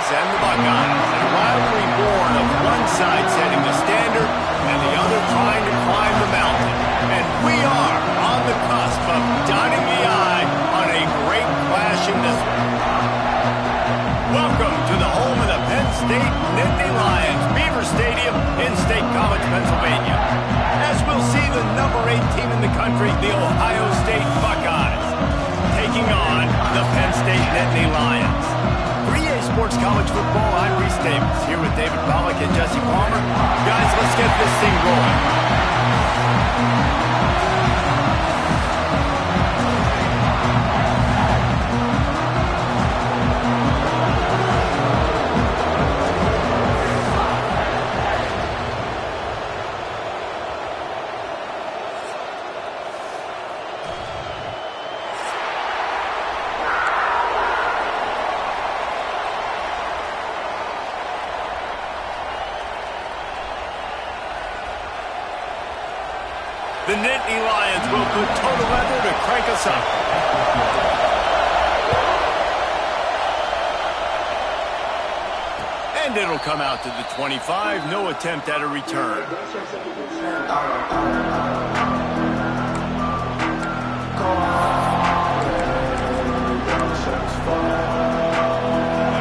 Cowboys and the Buckeyes. A rivalry born of one side setting the standard and the other trying to climb the mountain. And we are on the cusp of dotting the I on a great clash in this one. Welcome to the home of the Penn State Nittany Lions, Beaver Stadium in State College, Pennsylvania. As we'll see the number 8 team in the country, the Ohio State Buckeyes, taking on the Penn State Nittany Lions. For EA Sports College Football, I'm Reese Davis, here with David Pollack and Jesse Palmer. Guys, let's get this thing rolling. The Nittany Lions will put total leather to crank us up. And it'll come out to the 25. No attempt at a return.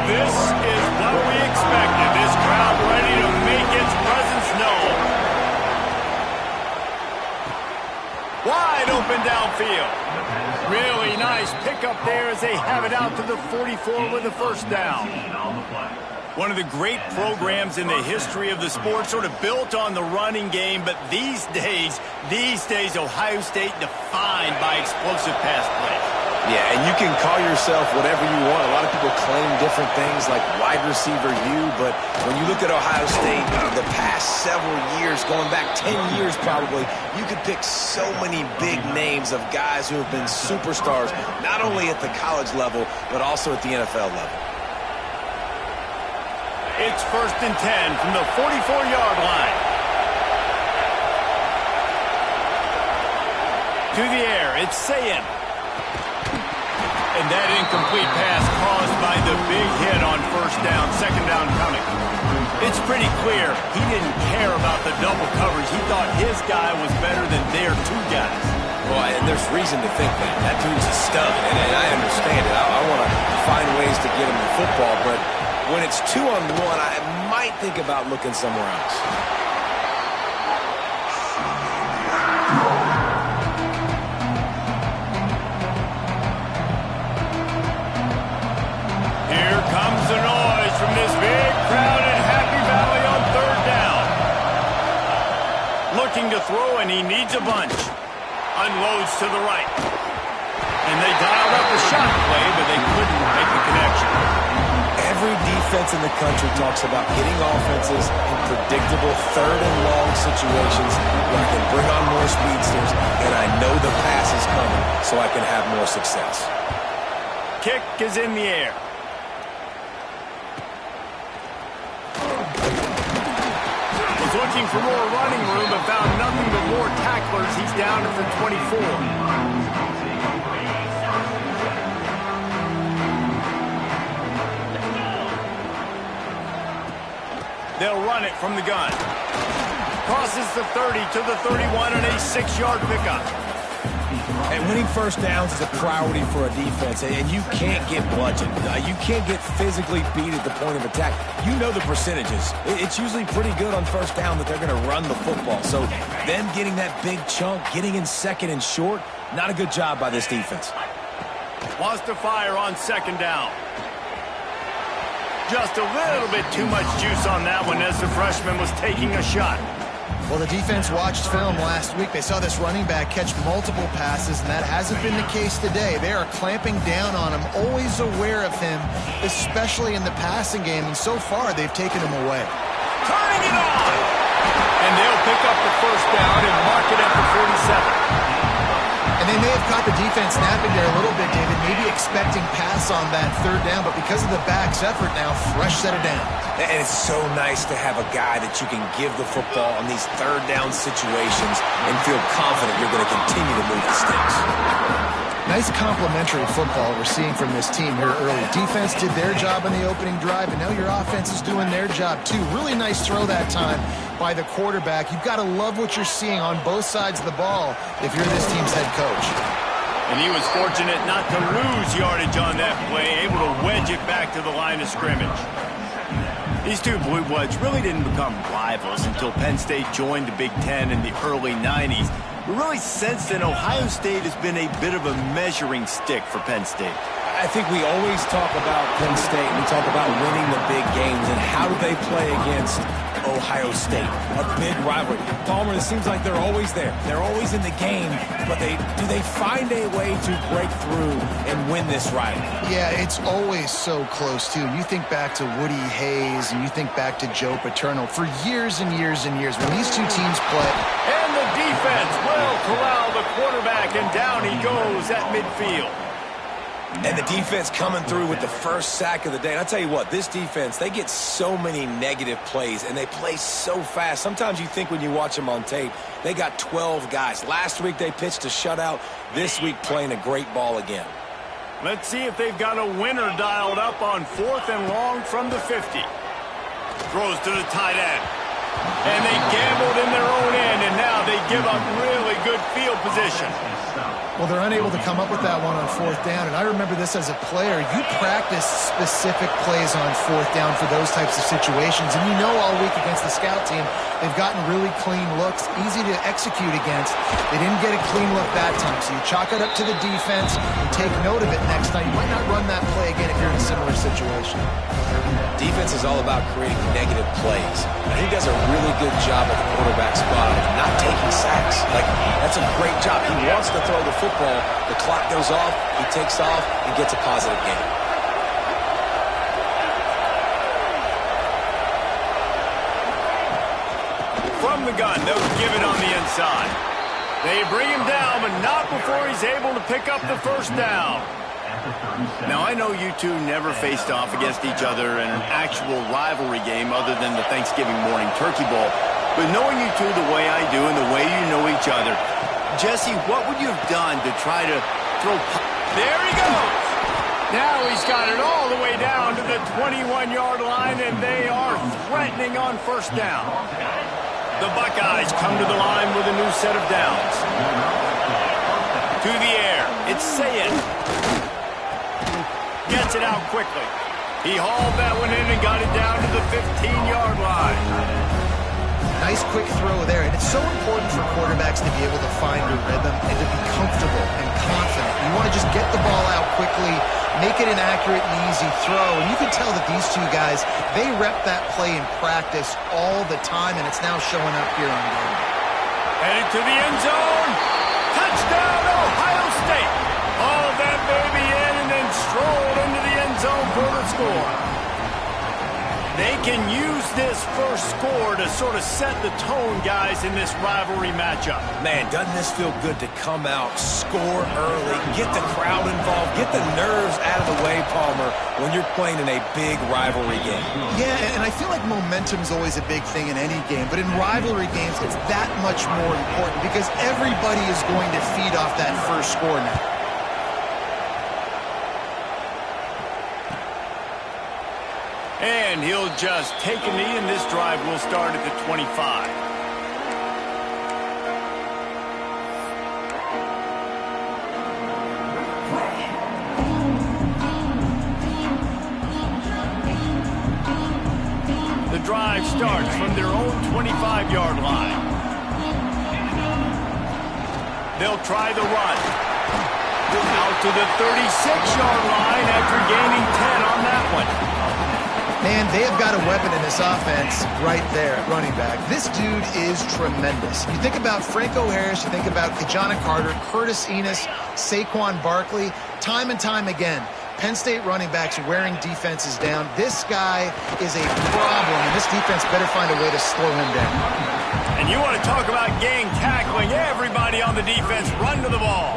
This is what we expected. This crowd ready to make its presence known. Wide open downfield. Really nice pickup there as they have it out to the 44 with a first down. One of the great programs in the history of the sport, sort of built on the running game, but these days, Ohio State defined by explosive pass play. Yeah, and you can call yourself whatever you want. A lot of people claim different things like wide receiver U, but when you look at Ohio State, the past several years, going back 10 years probably, you could pick so many big names of guys who have been superstars, not only at the college level, but also at the NFL level. It's 1st and 10 from the 44-yard line. To the air, it's Sayin. And that incomplete pass caused by the big hit on first down, second down coming. It's pretty clear he didn't care about the double coverage. He thought his guy was better than their 2 guys. Well, and there's reason to think that. That dude's a stud, and I understand it. I want to find ways to get him the football, but when it's 2-on-1, I might think about looking somewhere else. Here comes the noise from this big crowd in Happy Valley on 3rd down. Looking to throw, and he needs a bunch. Unloads to the right. And they dialed up a shot play, but they couldn't make the connection. Every defense in the country talks about hitting offenses in predictable 3rd and long situations where I can bring on more speedsters, and I know the pass is coming, so I can have more success. Kick is in the air. Was looking for more running room, but found nothing but more tacklers. He's down at the 24. They'll run it from the gun. Crosses the 30 to the 31 on a 6-yard pickup. And winning first downs is a priority for a defense, and you can't get bludgeoned. You can't get physically beat at the point of attack. You know the percentages. It's usually pretty good on first down that they're going to run the football. So them getting that big chunk, getting in 2nd and short, not a good job by this defense. Wants to fire on 2nd down. Just a little bit too much juice on that one as the freshman was taking a shot. Well, the defense watched film last week. They saw this running back catch multiple passes, and that hasn't been the case today. They are clamping down on him, always aware of him, especially in the passing game, and so far they've taken him away. Turning it on! And they'll pick up the first down and mark it at the 47. And they may have caught the defense napping there a little bit, David, maybe expecting pass on that 3rd down, but because of the back's effort now, fresh set of downs. And it's so nice to have a guy that you can give the football in these 3rd down situations and feel confident you're going to continue to move the sticks. Nice complimentary football we're seeing from this team here early. Defense did their job on the opening drive, and now your offense is doing their job too. Really nice throw that time by the quarterback. You've got to love what you're seeing on both sides of the ball if you're this team's head coach. And he was fortunate not to lose yardage on that play, able to wedge it back to the line of scrimmage. These two Blue Bloods really didn't become rivals until Penn State joined the Big Ten in the early 90s. But really, since then, Ohio State has been a bit of a measuring stick for Penn State. I think we always talk about Penn State. We talk about winning the big games, and how do they play against Ohio State? A big rivalry. Palmer, it seems like they're always there. They're always in the game, but do they find a way to break through and win this rivalry? Yeah, it's always so close, too. You think back to Woody Hayes, and you think back to Joe Paterno. For years and years and years, when these two teams play... And the defense will corral the quarterback, and down he goes at midfield. And the defense coming through with the first sack of the day. And I'll tell you what, this defense, they get so many negative plays, and they play so fast. Sometimes you think when you watch them on tape, they got 12 guys. Last week they pitched a shutout. This week playing a great ball again. Let's see if they've got a winner dialed up on 4th and long from the 50. Throws to the tight end. And they gambled in their own end, and now they give up really good field position. Well, they're unable to come up with that one on 4th down, and I remember this as a player. You practice specific plays on 4th down for those types of situations, and you know all week against the scout team, they've gotten really clean looks, easy to execute against. They didn't get a clean look that time, so you chalk it up to the defense and take note of it next time. You might not run that play again if you're in a similar situation. Defense is all about creating negative plays. I think he does a really good job at the quarterback spot of not taking sacks. That's a great job. He wants to throw the football. The clock goes off, he takes off, and gets a positive gain. From the gun, they'll give it on the inside. They bring him down, but not before he's able to pick up the first down. Now, I know you two never faced off against each other in an actual rivalry game other than the Thanksgiving morning turkey bowl. But knowing you two the way I do and the way you know each other, Jesse, what would you have done to try to throw... There he goes! Now he's got it all the way down to the 21-yard line, and they are threatening on first down. The Buckeyes come to the line with a new set of downs. To the air, it's Sayed. Gets it out quickly. He hauled that one in and got it down to the 15-yard line. Nice quick throw there, and it's so important for quarterbacks to be able to find a rhythm and to be comfortable and confident. You want to just get the ball out quickly, make it an accurate and easy throw, and you can tell that these two guys, they rep that play in practice all the time, and it's now showing up here on game. Headed to the end zone. Touchdown, Ohio State. All that baby in and then strolled into the end zone for the score. They can use this first score to sort of set the tone, guys, in this rivalry matchup. Man, doesn't this feel good to come out, score early, get the crowd involved, get the nerves out of the way, Palmer, when you're playing in a big rivalry game. Yeah, and I feel like momentum's always a big thing in any game, but in rivalry games, it's that much more important because everybody is going to feed off that first score now. And he'll just take a knee, and this drive will start at the 25. The drive starts from their own 25-yard line. They'll try the run. Out to the 36-yard line after gaining 10 on that one. Man, they have got a weapon in this offense right there at running back. This dude is tremendous. You think about Franco Harris, you think about Kajana Carter, Curtis Enos, Saquon Barkley, time and time again, Penn State running backs wearing defenses down. This guy is a problem, and this defense better find a way to slow him down. And you want to talk about gang tackling, everybody on the defense run to the ball.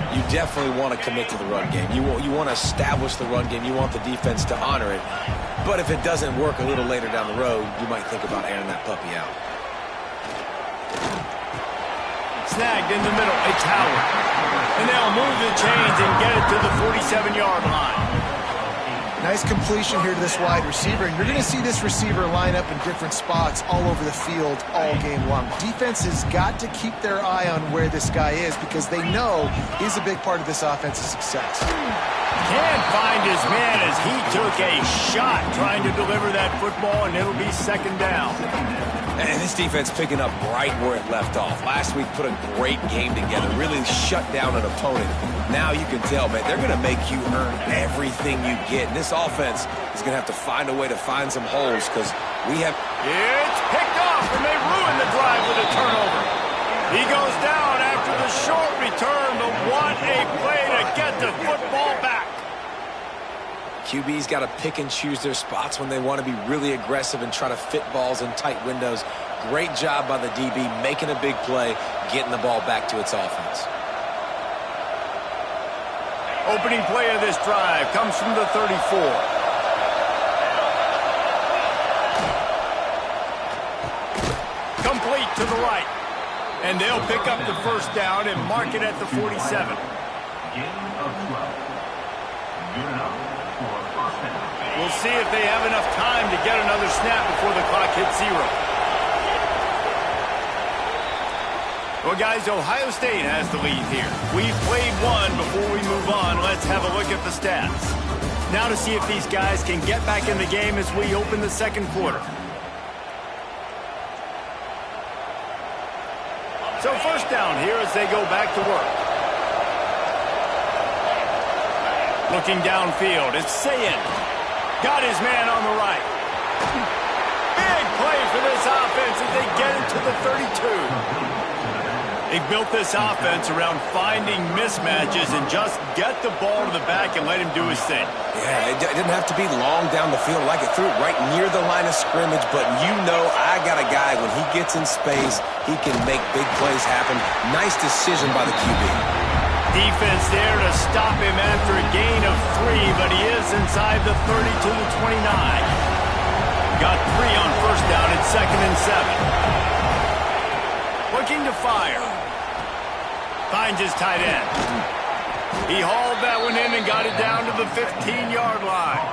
You definitely want to commit to the run game. You want to establish the run game. You want the defense to honor it. But if it doesn't work a little later down the road, you might think about airing that puppy out. snagged in the middle. It's Howard. And they'll move the chains and get it to the 47-yard line. Nice completion here to this wide receiver, and you're going to see this receiver line up in different spots all over the field all game long. Defense has got to keep their eye on where this guy is because they know he's a big part of this offense's success. Can't find his man as he took a shot trying to deliver that football, and it'll be second down. And this defense picking up right where it left off. Last week put a great game together, really shut down an opponent. Now you can tell, man, they're going to make you earn everything you get. And this offense is going to have to find a way to find some holes because we have... It's picked off, and they ruin the drive with a turnover. He goes down after the short return, but what a play to get the football back. QB's got to pick and choose their spots when they want to be really aggressive and try to fit balls in tight windows. Great job by the DB, making a big play, getting the ball back to its offense. Opening play of this drive comes from the 34. Complete to the right. And they'll pick up the first down and mark it at the 47. We'll see if they have enough time to get another snap before the clock hits 0. Well, guys, Ohio State has the lead here. We've played one. Before we move on, let's have a look at the stats. Now to see if these guys can get back in the game as we open the second quarter. So first down here as they go back to work. Looking downfield, it's Sayin. Got his man on the right. Big play for this offense as they get it to the 32. They built this offense around finding mismatches and just get the ball to the back and let him do his thing. Yeah, it didn't have to be long down the field. Like it threw it right near the line of scrimmage, but you know I got a guy, when he gets in space, he can make big plays happen. Nice decision by the QB. Defense there to stop him after a gain of 3, but he is inside the 30 to the 29. Got 3 on first down at 2nd and 7. Looking to fire. Finds his tight end. He hauled that one in and got it down to the 15-yard line.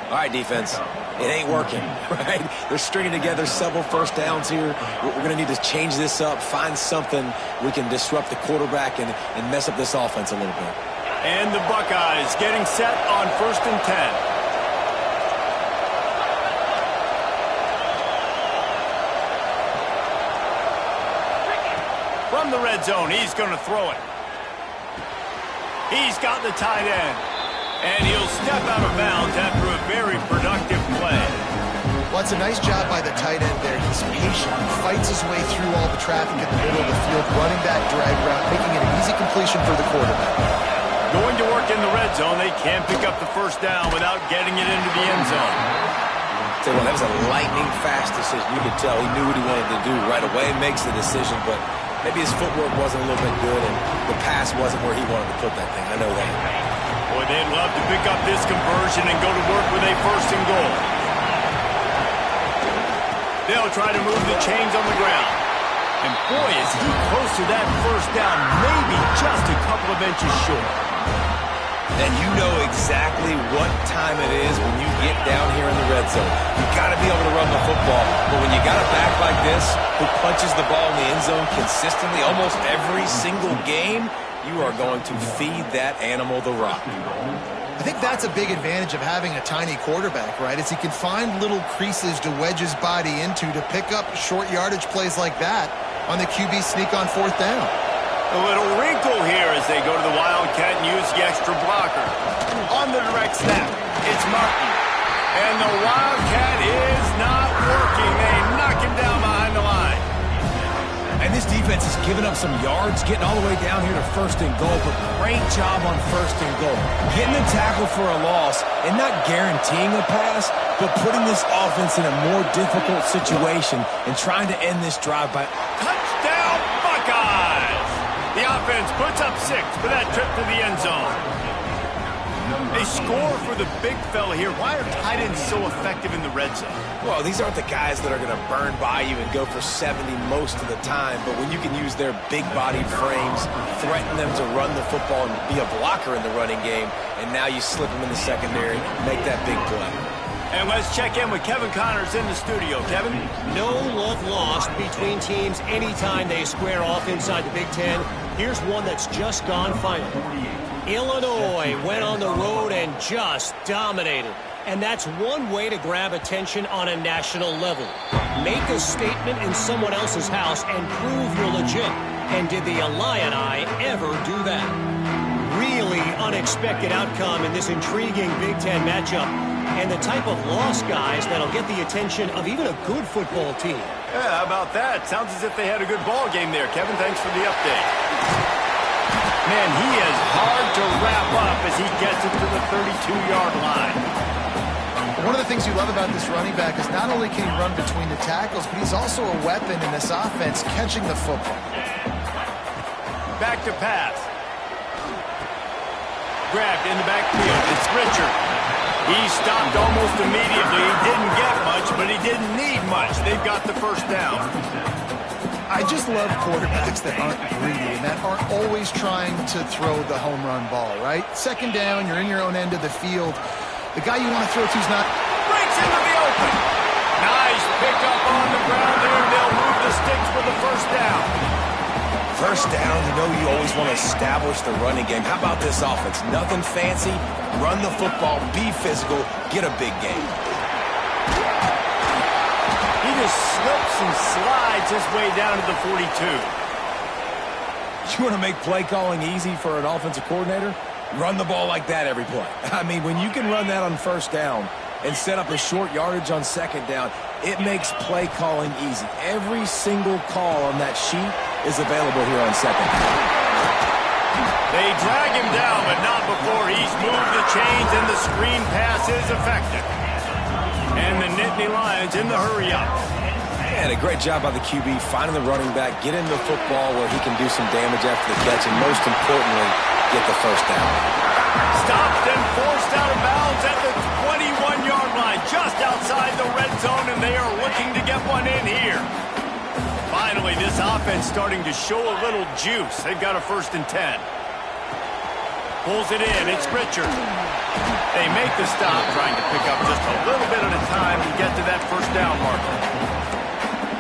All right, defense. It ain't working, right? They're stringing together several first downs here. We're going to need to change this up, find something we can disrupt the quarterback and mess up this offense a little bit. And the Buckeyes getting set on 1st and 10. From the red zone, he's going to throw it. He's got the tight end. And he'll step out of bounds after a very productive play. Well, it's a nice job by the tight end there. He's patient. He fights his way through all the traffic in the middle of the field, running that drag route, making it an easy completion for the quarterback. Going to work in the red zone, they can't pick up the first down without getting it into the end zone. Tell you what, that was a lightning-fast decision. You could tell he knew what he wanted to do right away, makes the decision, but maybe his footwork wasn't a little bit good, and the pass wasn't where he wanted to put that thing. I know that. Boy, they'd love to pick up this conversion and go to work with a 1st and goal. They'll try to move the chains on the ground. And boy, is he close to that first down, maybe just a couple of inches short. And you know exactly what time it is when you get down here in the red zone. You got to be able to run the football. But when you got a back like this who punches the ball in the end zone consistently almost every single game, you are going to feed that animal the rock. I think that's a big advantage of having a tiny quarterback, right? Is he can find little creases to wedge his body into to pick up short yardage plays like that on the QB sneak on 4th down. A little wrinkle here as they go to the Wildcat and use the extra blocker. On the direct snap, it's Martin. And the Wildcat is not working. They knock him down behind the line. And this defense has given up some yards, getting all the way down here to 1st and goal, but great job on 1st and goal. Getting the tackle for a loss and not guaranteeing a pass, but putting this offense in a more difficult situation and trying to end this drive by... Touchdown, Buckeyes! The offense puts up 6 for that trip to the end zone. They score for the big fella here. Why are tight ends so effective in the red zone? Well, these aren't the guys that are going to burn by you and go for 70 most of the time, but when you can use their big-bodied frames, threaten them to run the football and be a blocker in the running game, and now you slip them in the secondary, make that big play. And let's check in with Kevin Connors in the studio. Kevin? No love lost between teams anytime they square off inside the Big Ten. Here's one that's just gone final. Illinois went on the road and just dominated. And that's one way to grab attention on a national level. Make a statement in someone else's house and prove you're legit. And did the Illini ever do that? Really unexpected outcome in this intriguing Big Ten matchup. And the type of loss, guys, that'll get the attention of even a good football team. Yeah, how about that? Sounds as if they had a good ball game there. Kevin, thanks for the update. Man, he is hard to wrap up as he gets it to the 32-yard line. One of the things you love about this running back is not only can he run between the tackles, but he's also a weapon in this offense catching the football. Back to pass. Grabbed in the backfield. It's Richard. He stopped almost immediately. He didn't get much, but he didn't need much. They've got the first down. I just love quarterbacks that aren't greedy and that aren't always trying to throw the home run ball, right? Second down, you're in your own end of the field. The guy you want to throw to is not... Breaks into the open. Nice pickup on the ground there. They'll move the sticks for the first down. First down, you know you always want to establish the running game. How about this offense? Nothing fancy. Run the football, be physical, get a big game. He just slips and slides his way down to the 42. You want to make play calling easy for an offensive coordinator? Run the ball like that every play. I mean, when you can run that on first down and set up a short yardage on second down, it makes play calling easy. Every single call on that sheet is available here on second down. They drag him down, but not before he's moved the chains and the screen pass is effective. And the Nittany Lions in the hurry-up. And a great job by the QB finding the running back, get into the football where he can do some damage after the catch, and most importantly, get the first down. Stopped and forced out of bounds at the 21-yard line, just outside the red zone, and they are looking to get one in here. Finally, this offense starting to show a little juice. They've got a 1st and 10. Pulls it in. It's Richard. They make the stop, trying to pick up just a little bit at a time to get to that first down marker.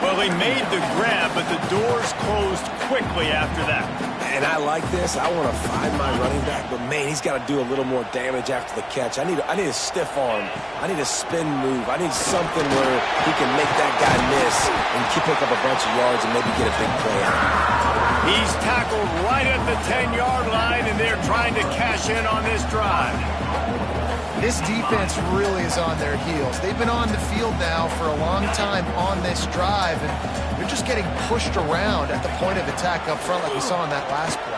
Well, he made the grab, but the doors closed quickly after that. And I like this. I want to find my running back, but man, he's got to do a little more damage after the catch. I need a stiff arm. I need a spin move. I need something where he can make that guy miss and pick up a bunch of yards and maybe get a big play out. He's tackled right at the 10-yard line, and they're trying to cash in on this drive. This defense really is on their heels. They've been on the field now for a long time on this drive, and they're just getting pushed around at the point of attack up front like we saw in that last play.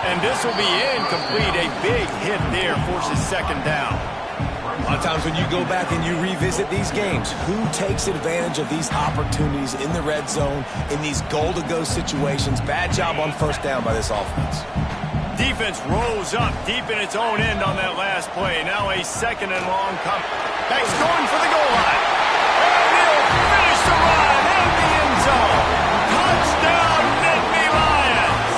And this will be incomplete. A big hit there forces second down. A lot of times when you go back and you revisit these games, who takes advantage of these opportunities in the red zone, in these goal-to-go situations? Bad job on first down by this offense. Defense rose up deep in its own end on that last play. Now a 2nd and long come. Back's going for the goal line. And he'll finish the run in the end zone. Touchdown, Nittany Lions!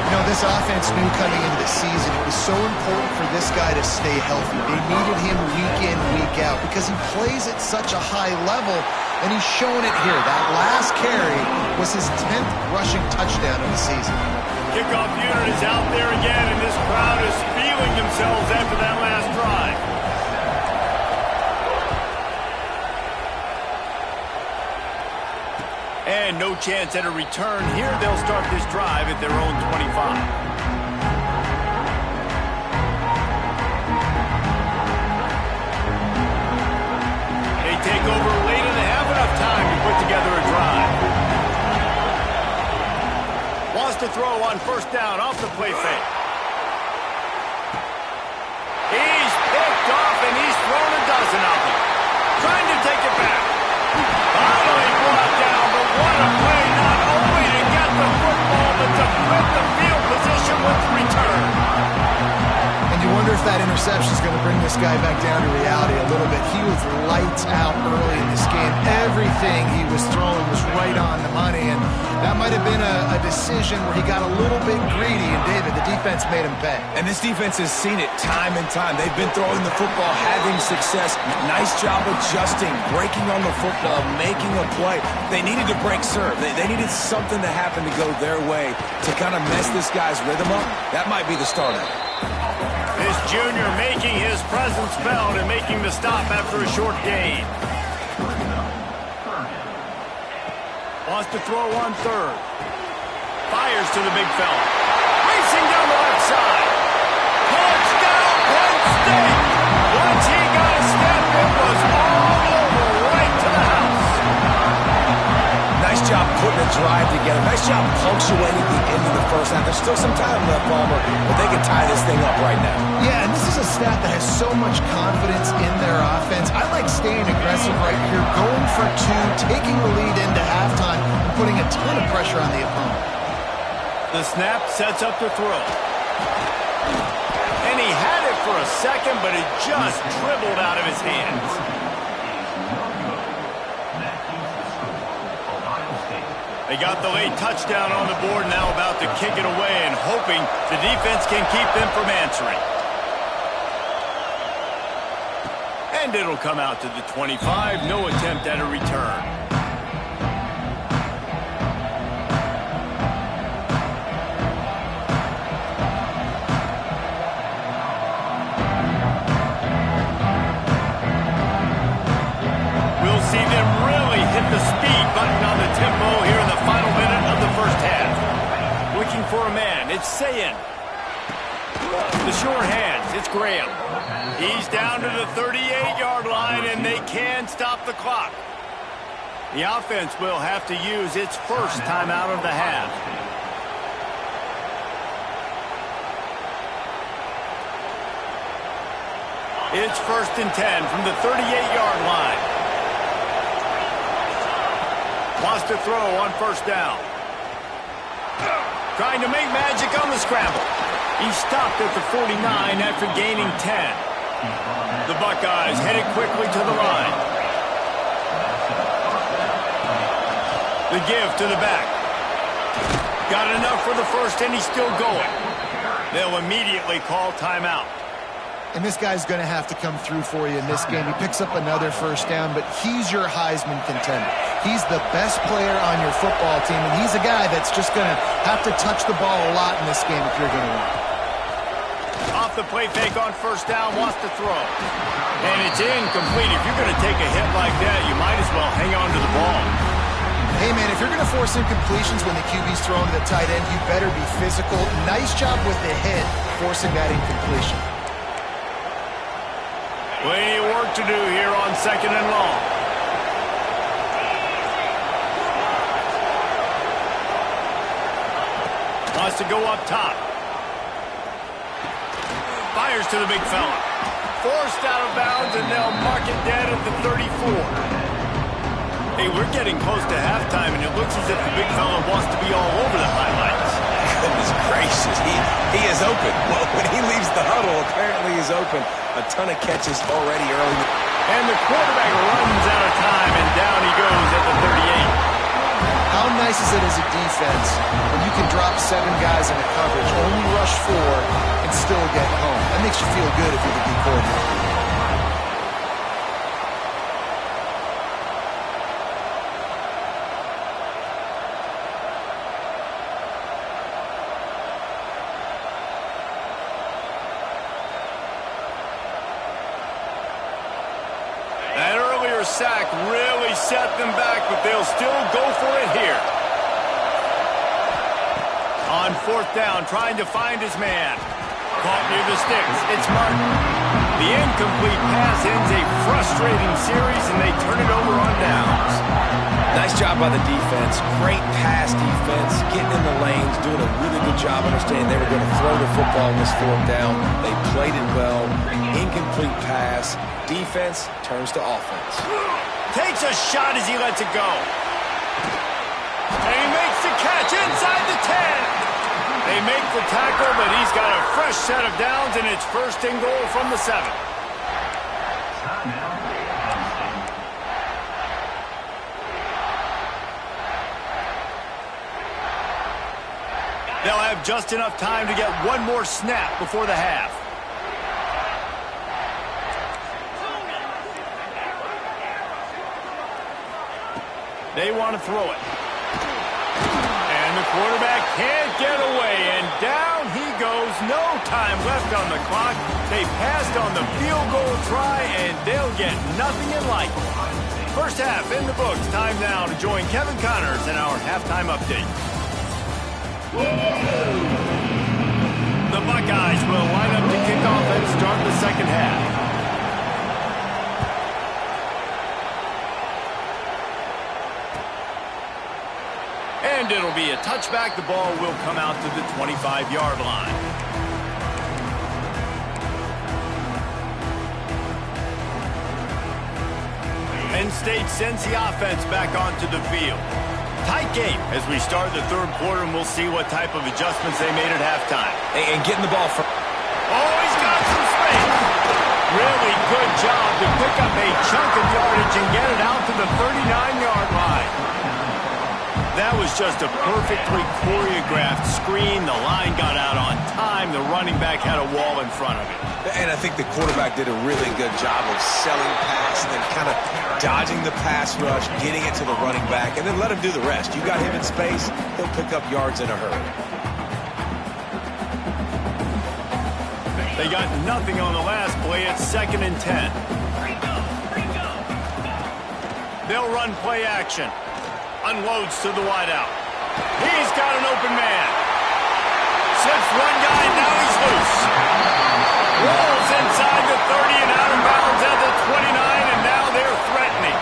You know, this offense knew coming into the season it was so important for this guy to stay healthy. They needed him week in, week out because he plays at such a high level, and he's shown it here. That last carry was his 10th rushing touchdown of the season. Kickoff unit is out there again, and this crowd is feeling themselves after that last drive. And no chance at a return here. They'll start this drive at their own 25. They take over late and they have enough time to put together a drive. Wants to throw on first down off the play fake. He's picked off and he's thrown a dozen of them. Trying to take it back. Finally brought down, but what a play, not only to get the football, but to flip the field position with the return. if that interception is going to bring this guy back down to reality a little bit. He was lights out early in this game. Everything he was throwing was right on the money, and that might have been a decision where he got a little bit greedy, and David, the defense made him pay. And this defense has seen it time and time. They've been throwing the football, having success. Nice job adjusting, breaking on the football, making a play. They needed to break serve. They needed something to happen to go their way to kind of mess this guy's rhythm up. That might be the start of it. This junior making his presence felt and making the stop after a short gain. Wants to throw on third. Fires to the big fella. Racing down the left side. Touchdown, Penn State! Once he got a step, it was all over, right to the house. Nice job putting a drive together. Nice job punctuating the end of the first half. There's still some time left, Palmer, but they can tie this thing up right now. Yeah, and this is a stat that has so much confidence in their offense. I like staying aggressive right here, going for two, taking the lead into halftime, and putting a ton of pressure on the opponent. The snap sets up the throw. And he had it for a second, but it just dribbled out of his hands. They got the late touchdown on the board, now about to kick it away and hoping the defense can keep them from answering. And it'll come out to the 25, no attempt at a return. We'll see them really hit the speed button on the tempo here in the final minute of the first half. Looking for a man, it's Sayin. The short hands, it's Graham. He's down to the 38-yard line, and they can stop the clock. The offense will have to use its first timeout of the half. It's 1st and 10 from the 38-yard line. Wants to throw on first down. Trying to make magic on the scramble. He stopped at the 49 after gaining 10. The Buckeyes headed quickly to the line. The give to the back. Got enough for the first, and he's still going. They'll immediately call timeout. And this guy's going to have to come through for you in this game. He picks up another first down, but he's your Heisman contender. He's the best player on your football team, and he's a guy that's just going to have to touch the ball a lot in this game if you're going to win. Off the play fake on first down, wants to throw. And it's incomplete. If you're going to take a hit like that, you might as well hang on to the ball. Hey, man, if you're going to force incompletions when the QB's throwing to the tight end, you better be physical. Nice job with the hit, forcing that incompletion. Plenty of work to do here on 2nd and long. Wants to go up top. Fires to the big fella. Forced out of bounds, and they'll mark it dead at the 34. Hey, we're getting close to halftime, and it looks as if the big fella wants to be all over the highlights. Goodness gracious, he is open. Well, when he leaves the huddle, apparently he's open. A ton of catches already early. And the quarterback runs out of time, and down he goes at the 38. How nice is it as a defense when you can drop 7 guys in a coverage, only rush 4, and still get home? That makes you feel good if you're the D coordinator. Sack really set them back, but they'll still go for it here. On 4th down, trying to find his man. Caught near the sticks. It's Martin. The incomplete pass ends a frustrating series, and they turn it over on downs. Nice job by the defense. Great pass defense, getting in the lanes, doing a really good job understanding they were going to throw the football on this 4th down. They played it well. Incomplete pass. Defense turns to offense. Takes a shot as he lets it go. And he makes the catch inside the 10. They make the tackle, but he's got a fresh set of downs, and it's first and goal from the 7. They'll have just enough time to get one more snap before the half. They want to throw it. And the quarterback can't get away, and down he goes. No time left on the clock. They passed on the field goal try, and they'll get nothing in light. First half in the books. Time now to join Kevin Connors in our halftime update. The Buckeyes will line up to kick off and start the second half. And it'll be a touchback. The ball will come out to the 25-yard line. Penn State sends the offense back onto the field. Tight game as we start the third quarter, and we'll see what type of adjustments they made at halftime. And getting the ball from... Oh, he's got some space. Really good job to pick up a chunk of yardage and get it out to the 39-yard line. That was just a perfectly choreographed screen. The line got out on time. The running back had a wall in front of it. And I think the quarterback did a really good job of selling pass and then kind of dodging the pass rush, getting it to the running back, and then let him do the rest. You got him in space, he'll pick up yards in a hurry. They got nothing on the last play. It's 2nd and 10. They'll run play action. Unloads to the wideout. He's got an open man. Slips one guy, now he's loose. Rolls inside the 30 and out of bounds at the 29, and now they're threatening.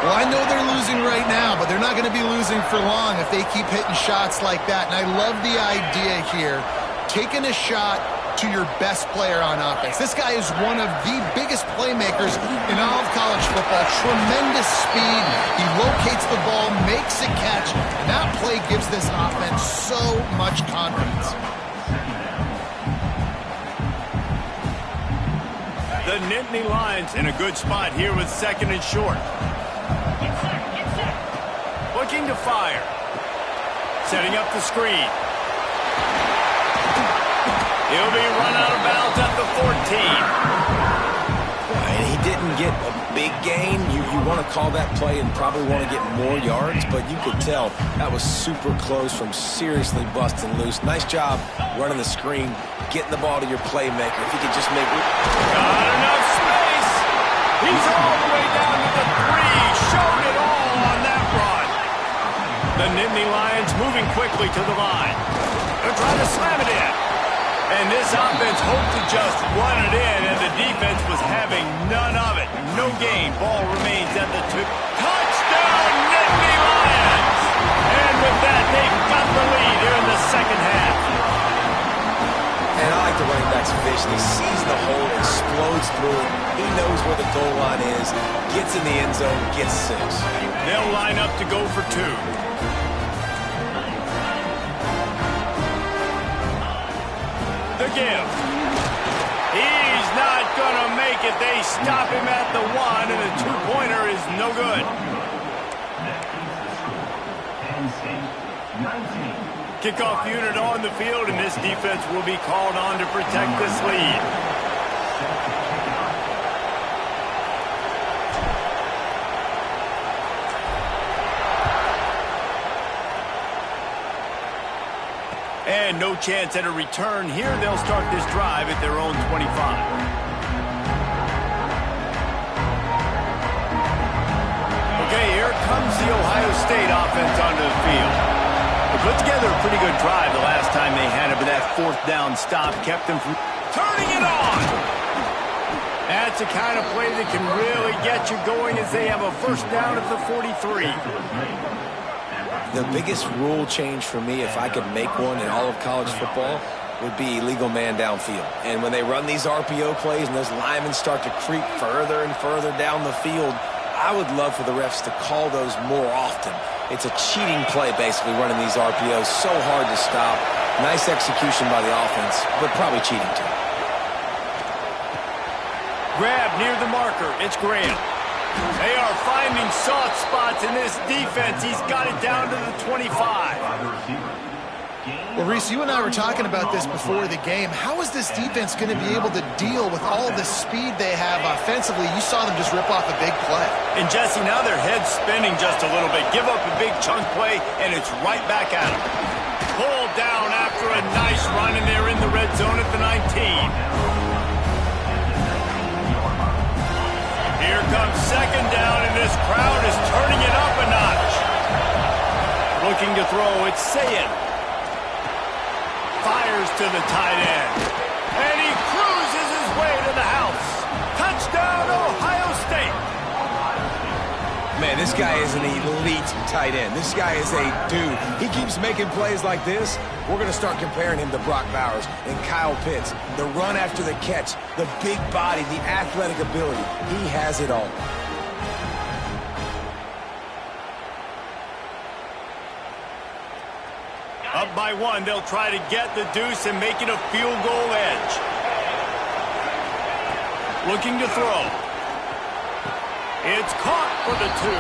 Well, I know they're losing right now, but they're not going to be losing for long if they keep hitting shots like that. And I love the idea here, taking a shot to your best player on offense. This guy is one of the biggest playmakers in all of college football. Tremendous speed. He locates the ball, makes a catch, and that play gives this offense so much confidence. The Nittany Lions in a good spot here with 2nd and short. Looking to fire. Setting up the screen. He'll be run out of bounds at the 14. And he didn't get a big gain. You want to call that play and probably want to get more yards, but you could tell that was super close from seriously busting loose. Nice job running the screen, getting the ball to your playmaker. If he could just make it. Got enough space. He's all the way down to the 3. Showed it all on that run. The Nittany Lions moving quickly to the line. They're trying to slam it in. And this offense hoped to just run it in, and the defense was having none of it. No gain. Ball remains at the 2. Touchdown, Nittany Lions! And with that, they've got the lead here in the second half. And I like the running back's vision. He sees the hole, explodes through it. He knows where the goal line is, gets in the end zone, gets 6. They'll line up to go for 2. The give. He's not going to make it. They stop him at the 1, and the 2-pointer is no good. Kickoff unit on the field, and this defense will be called on to protect this lead. And no chance at a return here. They'll start this drive at their own 25. Okay, here comes the Ohio State offense onto the field. They put together a pretty good drive the last time they had it, but that 4th down stop kept them from turning it on. That's the kind of play that can really get you going as they have a first down at the 43. The biggest rule change for me, if I could make one in all of college football, would be illegal man downfield. And when they run these RPO plays and those linemen start to creep further and further down the field, I would love for the refs to call those more often. It's a cheating play, basically, running these RPOs. So hard to stop. Nice execution by the offense, but probably cheating too. Grab near the marker. It's Graham. They are finding soft spots in this defense. He's got it down to the 25. Well, Reese, you and I were talking about this before the game. How is this defense going to be able to deal with all the speed they have offensively? You saw them just rip off a big play. And Jesse, now their head's spinning just a little bit. Give up a big chunk play, and it's right back at them. Pulled down after a nice run, and they're in the red zone at the 19. Here comes second down, and this crowd is turning it up a notch. Looking to throw, it's Sayin. Fires to the tight end. And he cruises his way to the house. Touchdown, Ohio State. Man, this guy is an elite tight end. This guy is a dude. He keeps making plays like this. We're going to start comparing him to Brock Bowers and Kyle Pitts. The run after the catch, the big body, the athletic ability. He has it all. Up by one, they'll try to get the deuce and make it a field goal edge. Looking to throw. It's caught for the 2.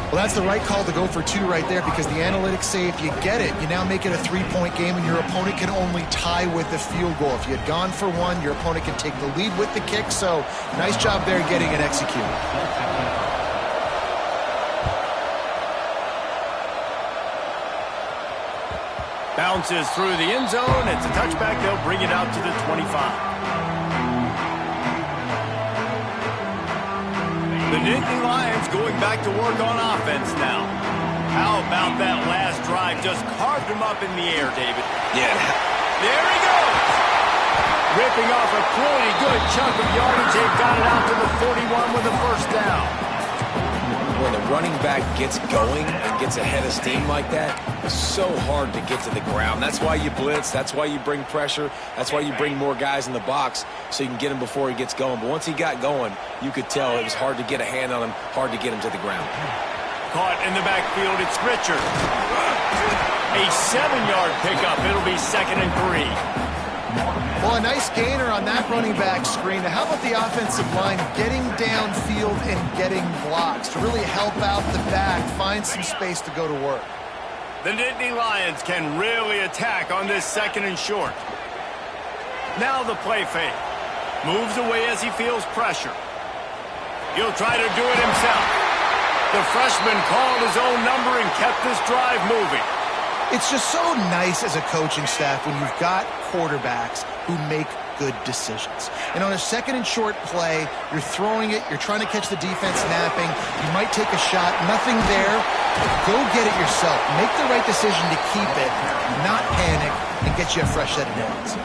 Well, that's the right call to go for 2 right there, because the analytics say if you get it, you now make it a 3-point game, and your opponent can only tie with the field goal. If you had gone for 1, your opponent can take the lead with the kick. So nice job there getting it executed. Bounces through the end zone. It's a touchback. They'll bring it out to the 25. The Nittany Lions going back to work on offense now. How about that last drive? Just carved him up in the air, David. Yeah. There he goes. Ripping off a pretty good chunk of yardage. They've got it out to the 41 with a first down. When the running back gets going and gets ahead of steam like that, it's so hard to get to the ground. That's why you blitz. That's why you bring pressure. That's why you bring more guys in the box so you can get him before he gets going. But once he got going, you could tell it was hard to get a hand on him, hard to get him to the ground. Caught in the backfield, it's Richard. A 7-yard pickup. It'll be 2nd and 3. Well, a nice gainer on that running back screen. Now, how about the offensive line getting downfield and getting blocks to really help out the back, find some space to go to work? The Nittany Lions can really attack on this 2nd and short. Now the play fake. Moves away as he feels pressure. He'll try to do it himself. The freshman called his own number and kept this drive moving. It's just so nice as a coaching staff when you've got quarterbacks who make good decisions. And on a 2nd and short play, you're throwing it, you're trying to catch the defense napping, you might take a shot, nothing there. Go get it yourself. Make the right decision to keep it, not panic, and get you a fresh set of downs.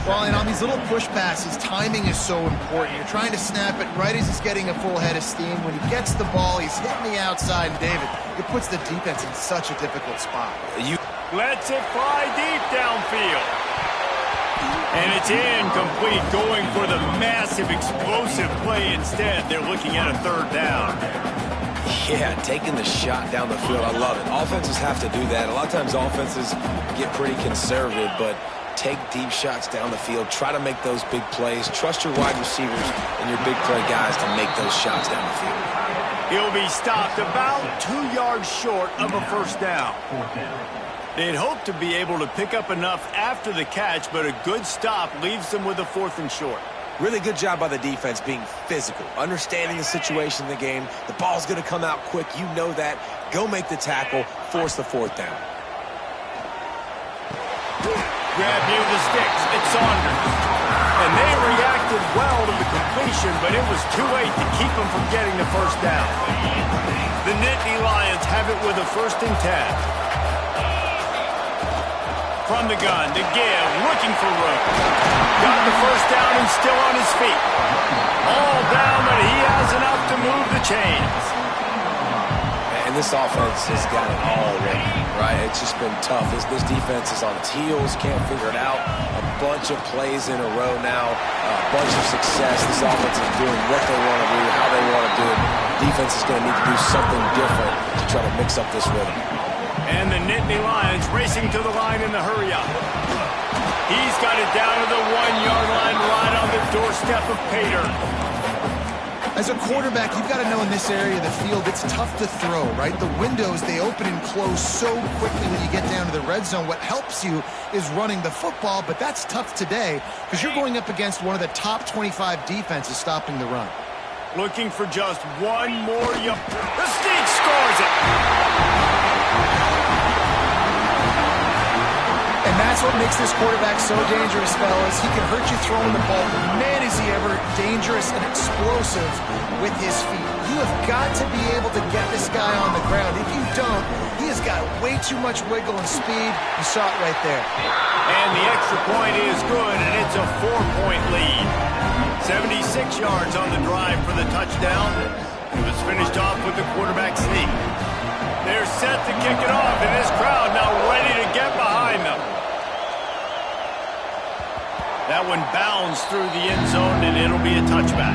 Well, and on these little push passes, timing is so important. You're trying to snap it right as he's getting a full head of steam. When he gets the ball, he's hitting the outside. And David, it puts the defense in such a difficult spot. Lets it fly deep downfield. And it's incomplete, going for the massive, explosive play instead. They're looking at a 3rd down. Yeah, taking the shot down the field. I love it. Offenses have to do that. A lot of times offenses get pretty conservative, but take deep shots down the field. Try to make those big plays. Trust your wide receivers and your big play guys to make those shots down the field. He'll be stopped about 2 yards short of a first down. They'd hope to be able to pick up enough after the catch, but a good stop leaves them with a 4th and short. Really good job by the defense being physical, understanding the situation in the game. The ball's going to come out quick. You know that. Go make the tackle, force the 4th down. Grab near the sticks. It's Saunders. And they reacted well to the completion, but it was too late to keep them from getting the first down. The Nittany Lions have it with a 1st and 10. From the gun to give, looking for room. Got the first down and still on his feet. All down, but he has enough to move the chains. And this offense has got it all already, right? It's just been tough. This defense is on its heels, can't figure it out. A bunch of plays in a row now, a bunch of success. This offense is doing what they want to do, how they want to do it. Defense is going to need to do something different to try to mix up this rhythm. And the Nittany Lions racing to the line in the hurry-up. He's got it down to the 1-yard line, right on the doorstep of Pater. As a quarterback, you've got to know in this area of the field, it's tough to throw, right? The windows, they open and close so quickly when you get down to the red zone. What helps you is running the football, but that's tough today because you're going up against one of the top 25 defenses stopping the run. Looking for just one more yard. The Steak scores it. And that's what makes this quarterback so dangerous, fellas. He can hurt you throwing the ball, but man, is he ever dangerous and explosive with his feet. You have got to be able to get this guy on the ground. If you don't, he has got way too much wiggle and speed. You saw it right there. And the extra point is good, and it's a 4-point lead. 76 yards on the drive for the touchdown. It was finished off with the quarterback sneak. They're set to kick it off, and this crowd now ready to get behind them. That one bounds through the end zone, and it'll be a touchback.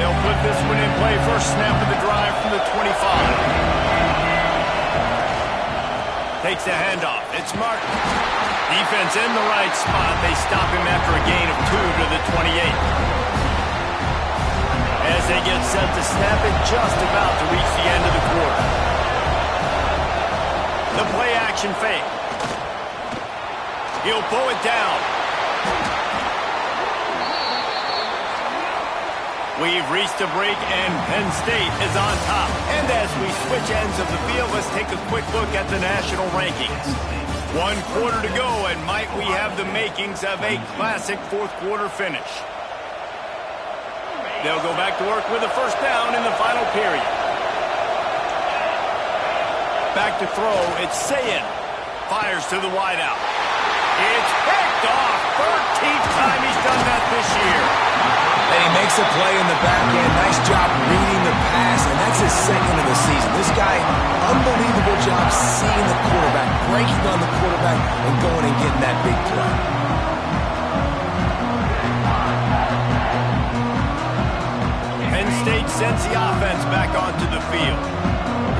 They'll put this one in play. First snap of the drive from the 25. Takes the handoff. It's Martin. Defense in the right spot. They stop him after a gain of 2 to the 28. As they get set to snap it, just about to reach the end of the quarter. The play-action fake. He'll pull it down. We've reached a break, and Penn State is on top. And as we switch ends of the field, let's take a quick look at the national rankings. 1 quarter to go, and might we have the makings of a classic fourth-quarter finish. They'll go back to work with a first down in the final period. Back to throw, it's Sayin. Fires to the wideout. It's picked off. 13th time he's done that this year. And he makes a play in the back end. Nice job reading the pass, and that's his second of the season. This guy, unbelievable job seeing the quarterback, breaking on the quarterback, and going and getting that big play. Penn State sends the offense back onto the field.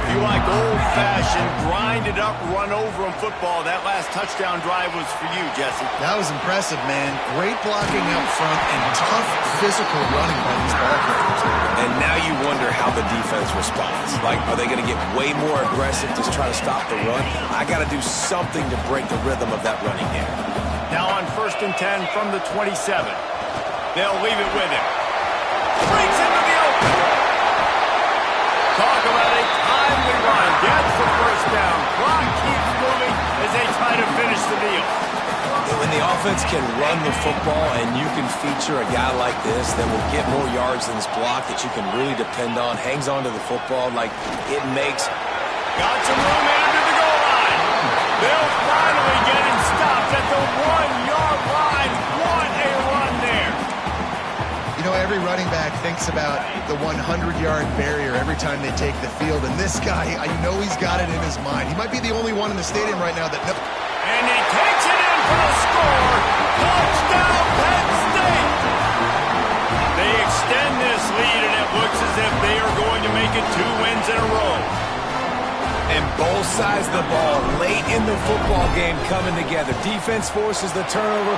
If you like old-fashioned, grinded-up, run-over-'em football, that last touchdown drive was for you, Jesse. That was impressive, man. Great blocking up front and tough physical running by these ball players. And now you wonder how the defense responds. Like, are they going to get way more aggressive to try to stop the run? I got to do something to break the rhythm of that running game. Now on 1st and 10 from the 27. They'll leave it with him. Breaks into the open. Talk about a timely run. Gets the first down. Clock keeps moving as they try to finish the deal. When the offense can run the football and you can feature a guy like this that will get more yards than this block that you can really depend on, hangs on to the football like it makes. Got some room into the goal line. They'll finally get him stopped at the 1-yard line. What a run there. You know, every running back thinks about the 100-yard barrier every time they take the field, and this guy, I know he's got it in his mind. He might be the only one in the stadium right now that knows. And he takes it in for the score. Touchdown, Penn State. They extend this lead, and it looks as if they are going to make it 2 wins in a row. And both sides of the ball late in the football game coming together. Defense forces the turnover.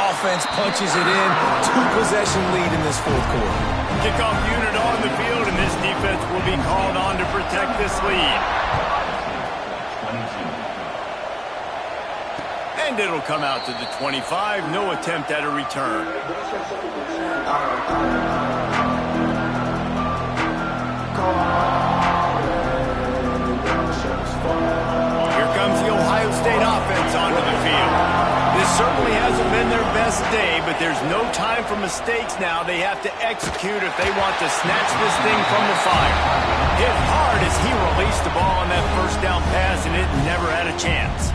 Offense punches it in. 2-possession lead in this fourth quarter. Kickoff unit on the field, and this defense will be called on to protect this lead. And it'll come out to the 25. No attempt at a return. Here comes the Ohio State offense onto the field. This certainly hasn't been their best day, but there's no time for mistakes now. They have to execute if they want to snatch this thing from the fire. Hit hard as he released the ball on that first down pass, and it never had a chance.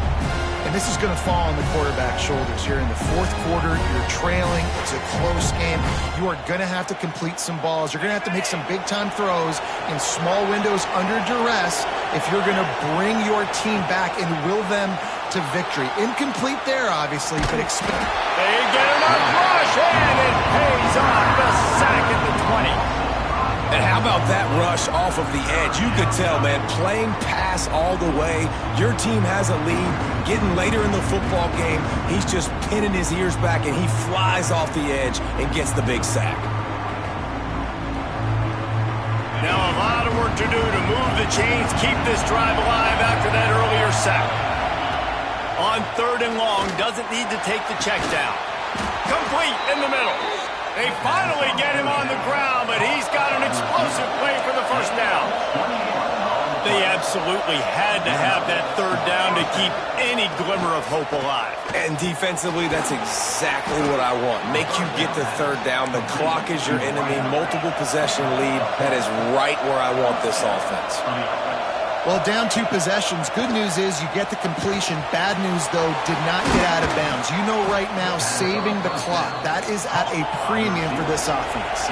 And And this is going to fall on the quarterback's shoulders. You're in the fourth quarter. You're trailing. It's a close game. You are going to have to complete some balls. You're going to have to make some big-time throws in small windows under duress if you're going to bring your team back and will them to victory. Incomplete there, obviously, but expect. They get enough rush, and it pays off. The sack at the 20. And how about that rush off of the edge? You could tell, man, playing pass all the way. Your team has a lead. Getting later in the football game, he's just pinning his ears back, and he flies off the edge and gets the big sack. Now a lot of work to do to move the chains, keep this drive alive after that earlier sack. On 3rd and long, doesn't need to take the check down. Complete in the middle. They finally get him on the ground, but he's got an explosive play for the first down. They absolutely had to have that 3rd down to keep any glimmer of hope alive. And defensively, that's exactly what I want. Make you get the 3rd down. The clock is your enemy. Multiple possession lead. That is right where I want this offense. Well, down 2 possessions. Good news is you get the completion. Bad news, though, did not get out of bounds. You know right now, saving the clock, that is at a premium for this offense.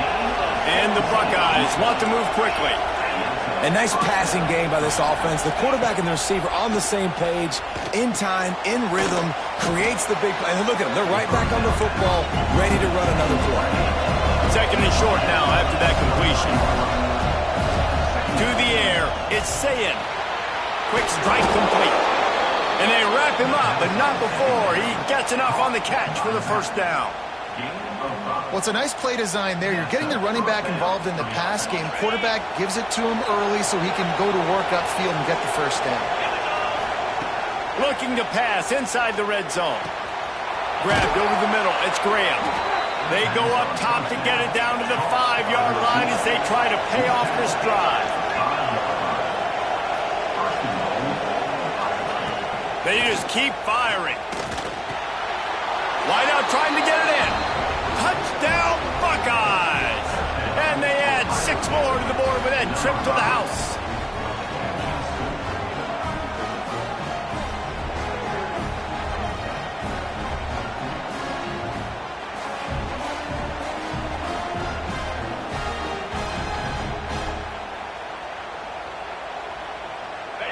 And the Buckeyes want to move quickly. A nice passing game by this offense. The quarterback and the receiver on the same page, in time, in rhythm, creates the big play. And look at them. They're right back on the football, ready to run another play. 2nd and short now after that completion. To the air, it's Sayin. Quick strike complete. And they wrap him up, but not before he gets enough on the catch for the 1st down. Well, it's a nice play design there. You're getting the running back involved in the pass game. Quarterback gives it to him early so he can go to work upfield and get the 1st down. Looking to pass inside the red zone. Grabbed over the middle. It's Graham. They go up top to get it down to the 5-yard line as they try to pay off this drive. They just keep firing. Wide out trying to get it in. Touchdown Buckeyes! And they add 6 more to the board with that trip to the house.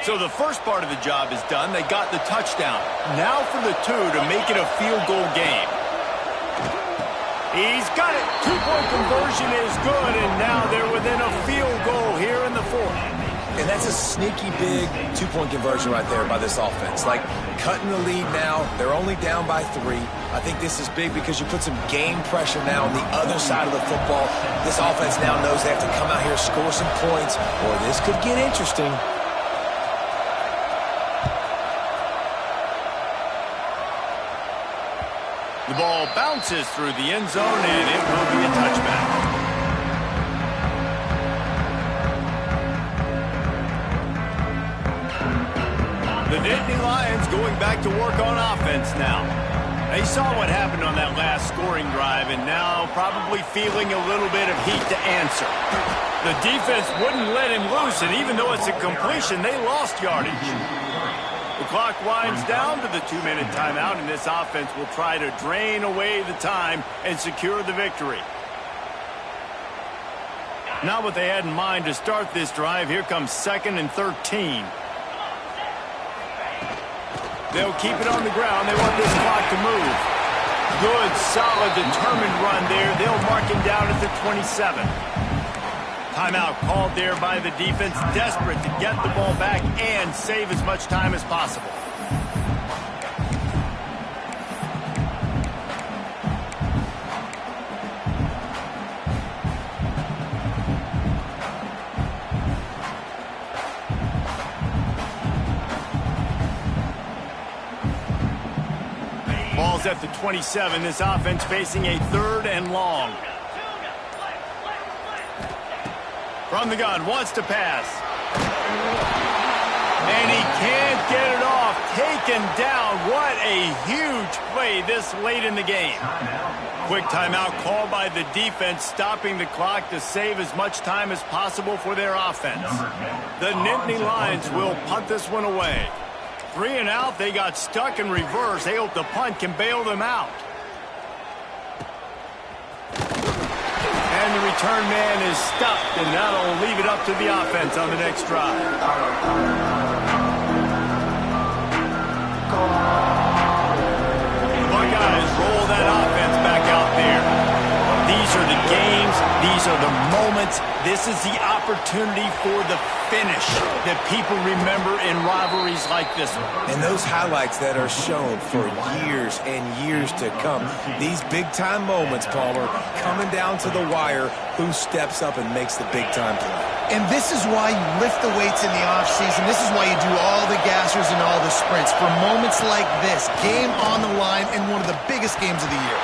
So the first part of the job is done. They got the touchdown. Now for the 2 to make it a field goal game. He's got it. 2-point conversion is good, and now they're within a field goal here in the 4th. And that's a sneaky big 2-point conversion right there by this offense. Like, cutting the lead now. They're only down by 3. I think this is big because you put some game pressure now on the other side of the football. This offense now knows they have to come out here, score some points, or this could get interesting. The ball bounces through the end zone, and it will be a touchback. The Nittany Lions going back to work on offense now. They saw what happened on that last scoring drive, and now probably feeling a little bit of heat to answer. The defense wouldn't let him loose, and even though it's a completion, they lost yardage. The clock winds down to the 2-minute timeout, and this offense will try to drain away the time and secure the victory. Not what they had in mind to start this drive. Here comes 2nd and 13. They'll keep it on the ground. They want this clock to move. Good, solid, determined run there. They'll mark him down at the 27. Timeout called there by the defense, desperate to get the ball back and save as much time as possible. Ball's at the 27. This offense facing a 3rd and long. From the gun, wants to pass. And he can't get it off. Taken down. What a huge play this late in the game. Quick timeout called by the defense, stopping the clock to save as much time as possible for their offense. The Nittany Lions will punt this one away. 3 and out. They got stuck in reverse. They hope the punt can bail them out. And the return man is stuffed, and that'll leave it up to the offense on the next drive. The Buckeyes roll that offense back out there. These are the games. These are the moments. This is the opportunity for the finish that people remember in rivalries like this one. And those highlights that are shown for years and years to come. These big-time moments, Palmer, coming down to the wire, who steps up and makes the big-time play. And this is why you lift the weights in the offseason. This is why you do all the gassers and all the sprints. For moments like this, game on the line in one of the biggest games of the year.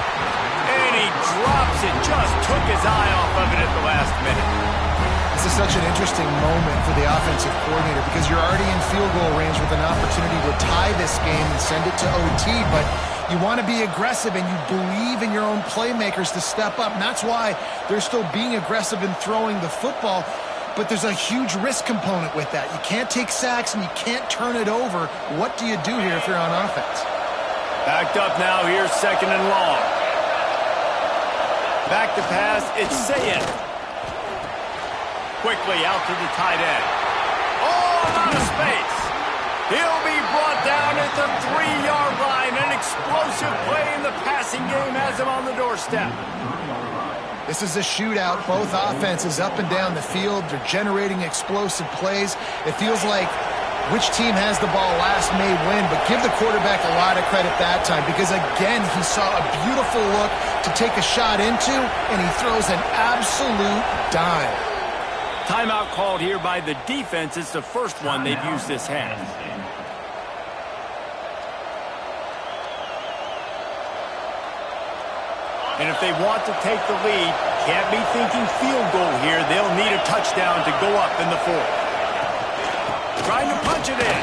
And he drops it, just took his eye off of it at the last minute. This is such an interesting moment for the offensive coordinator because you're already in field goal range with an opportunity to tie this game and send it to OT, but you want to be aggressive and you believe in your own playmakers to step up, and that's why they're still being aggressive in throwing the football, but there's a huge risk component with that. You can't take sacks and you can't turn it over. What do you do here if you're on offense? Backed up now, here's 2nd and long. Back to pass, it's Sayed. Quickly out to the tight end. Oh, out of space. He'll be brought down at the 3-yard line. An explosive play in the passing game has him on the doorstep. This is a shootout. Both offenses up and down the field. They're generating explosive plays. It feels like which team has the ball last may win, but give the quarterback a lot of credit that time because, again, he saw a beautiful look to take a shot into, and he throws an absolute dime. Timeout called here by the defense. It's the first one they've used this half. And if they want to take the lead, can't be thinking field goal here. They'll need a touchdown to go up in the 4th. Trying to punch it in.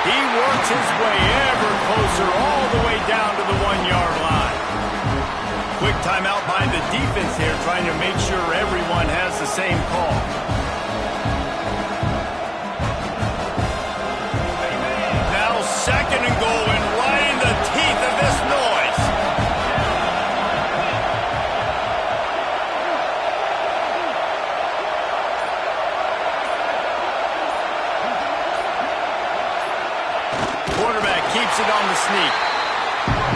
He works his way ever closer all the way down to the 1-yard line. Quick timeout by the defense here, trying to make sure everyone has the same call. Now 2nd and goal, and right in the teeth of this noise. Quarterback keeps it on the sneak.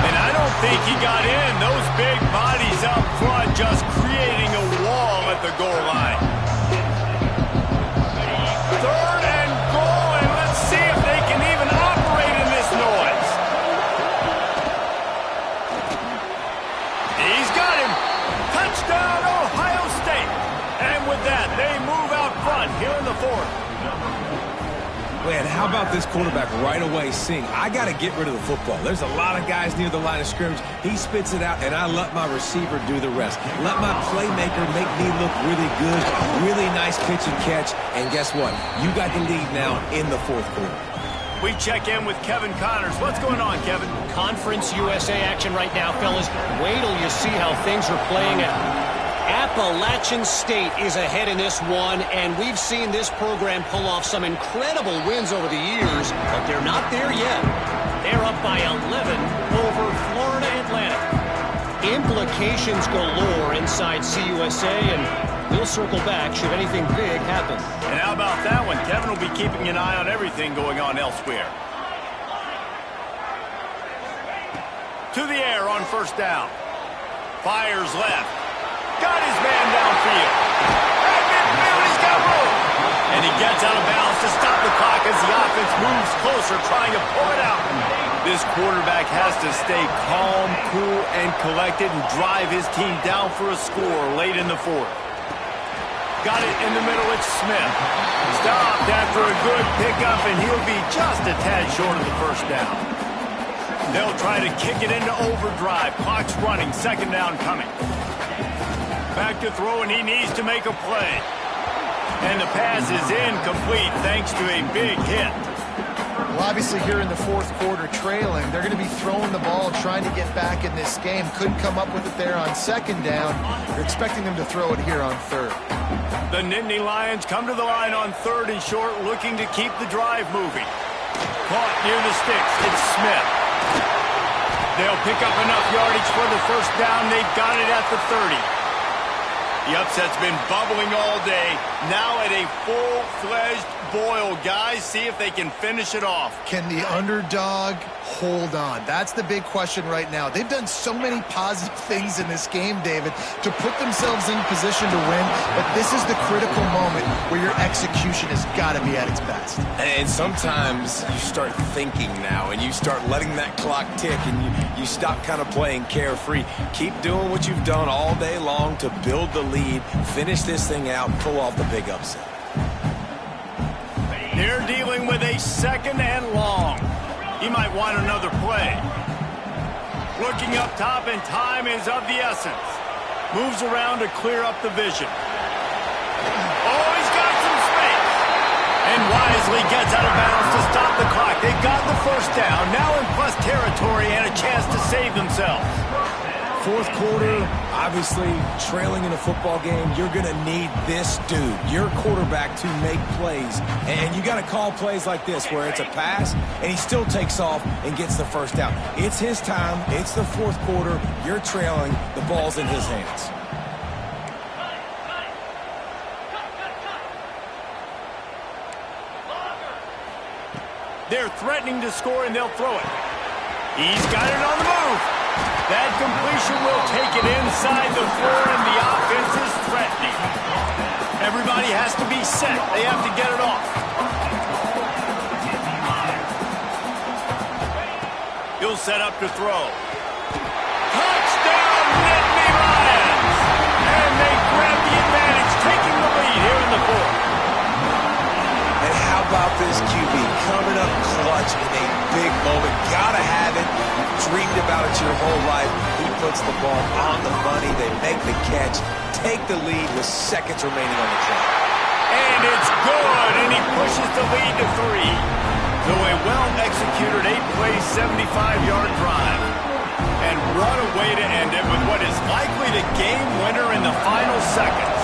And I don't think he got in. Those big bodies up front just creating a wall at the goal line. 3rd and goal, and let's see if they can even operate in this noise. He's got him. Touchdown, Ohio State. And with that, they move out front here in the 4th. Man, how about this quarterback right away seeing, I got to get rid of the football. There's a lot of guys near the line of scrimmage. He spits it out, and I let my receiver do the rest. Let my playmaker make me look really good. Really nice pitch and catch. And guess what? You got the lead now in the 4th quarter. We check in with Kevin Connors. What's going on, Kevin? Conference USA action right now, fellas. Wait till you see how things are playing out. Appalachian State is ahead in this one, and we've seen this program pull off some incredible wins over the years, but they're not there yet. They're up by 11 over Florida Atlantic. Implications galore inside CUSA, and we'll circle back should anything big happen. And how about that one? Kevin will be keeping an eye on everything going on elsewhere. To the air on 1st down. Fires left. Got his man downfield. At midfield, he's got room. And he gets out of bounds to stop the clock as the offense moves closer, trying to pull it out. This quarterback has to stay calm, cool, and collected and drive his team down for a score late in the 4th. Got it in the middle, it's Smith. Stopped after a good pickup, and he'll be just a tad short of the 1st down. They'll try to kick it into overdrive. Clock's running, 2nd down coming. Back to throw, and he needs to make a play. And the pass is incomplete thanks to a big hit. Well, obviously here in the 4th quarter trailing, they're going to be throwing the ball, trying to get back in this game. Couldn't come up with it there on 2nd down. You're expecting them to throw it here on 3rd. The Nittany Lions come to the line on 3rd and short, looking to keep the drive moving. caught near the sticks. It's Smith. They'll pick up enough yardage for the first down. They've got it at the 30. The upset's been bubbling all day. Now at a full-fledged boil. Guys, see if they can finish it off. Can the underdog hold on? That's the big question right now. They've done so many positive things in this game, David, to put themselves in position to win, but this is the critical moment where your execution has got to be at its best. And sometimes you start thinking now, and you start letting that clock tick, and you stop kind of playing carefree. Keep doing what you've done all day long to build the lead, finish this thing out, and pull off the big upset. They're dealing with a 2nd and long. He might want another play. Looking up top, and time is of the essence. Moves around to clear up the vision. Oh, he's got some space. And wisely gets out of bounds to stop the clock. They've got the first down, now in plus territory and a chance to save themselves. Fourth quarter, obviously trailing in a football game, you're going to need this dude, your quarterback, to make plays. And you got to call plays like this where it's a pass and he still takes off and gets the first down. It's his time. It's the fourth quarter. You're trailing. The ball's in his hands. They're threatening to score, and they'll throw it. He's got it on the move. That completion will take it inside the 4, and the offense is threatening. Everybody has to be set. They have to get it off. He'll set up to throw. Touchdown, Nittany Lions! And they grab the advantage, taking the lead here in the 4th. And how about this QB coming up clutch in a big moment? Gotta have it. You've dreamed about it your whole life. He puts the ball on the money. They make the catch, take the lead with seconds remaining on the clock. And it's good, and he pushes the lead to 3. So a well-executed 8-play, 75-yard drive. And what a way to end it with what is likely the game winner in the final seconds.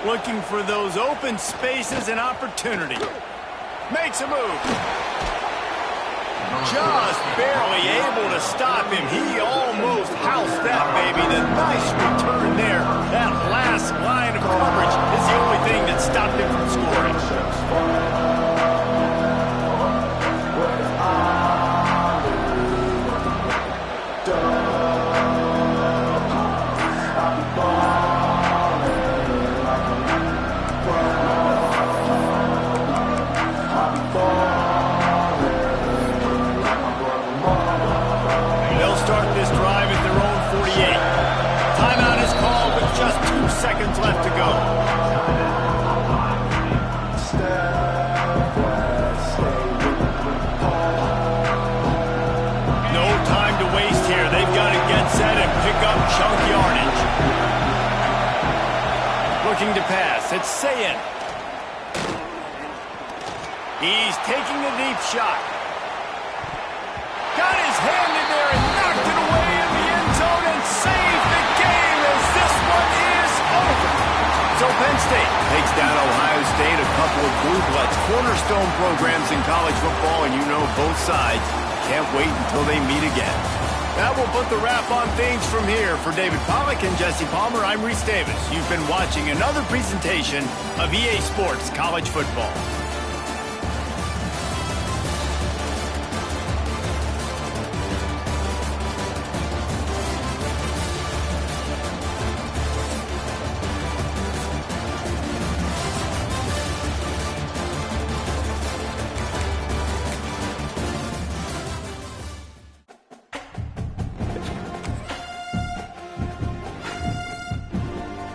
Looking for those open spaces and opportunity. Makes a move. Just barely able to stop him. He almost housed that baby. The nice return there. That last line of coverage is the only thing that stopped him from scoring. Seconds left to go. No time to waste here. They've got to get set and pick up chunk yardage. Looking to pass. It's Sayin. He's taking a deep shot. Got his hand in there and knocked it away in the end zone and saved the game as this one is over. So Penn State takes down Ohio State, a couple of blue bloods, cornerstone programs in college football, and you know both sides can't wait until they meet again. That will put the wrap on things from here. For David Pollack and Jesse Palmer, I'm Reese Davis. You've been watching another presentation of EA Sports College Football.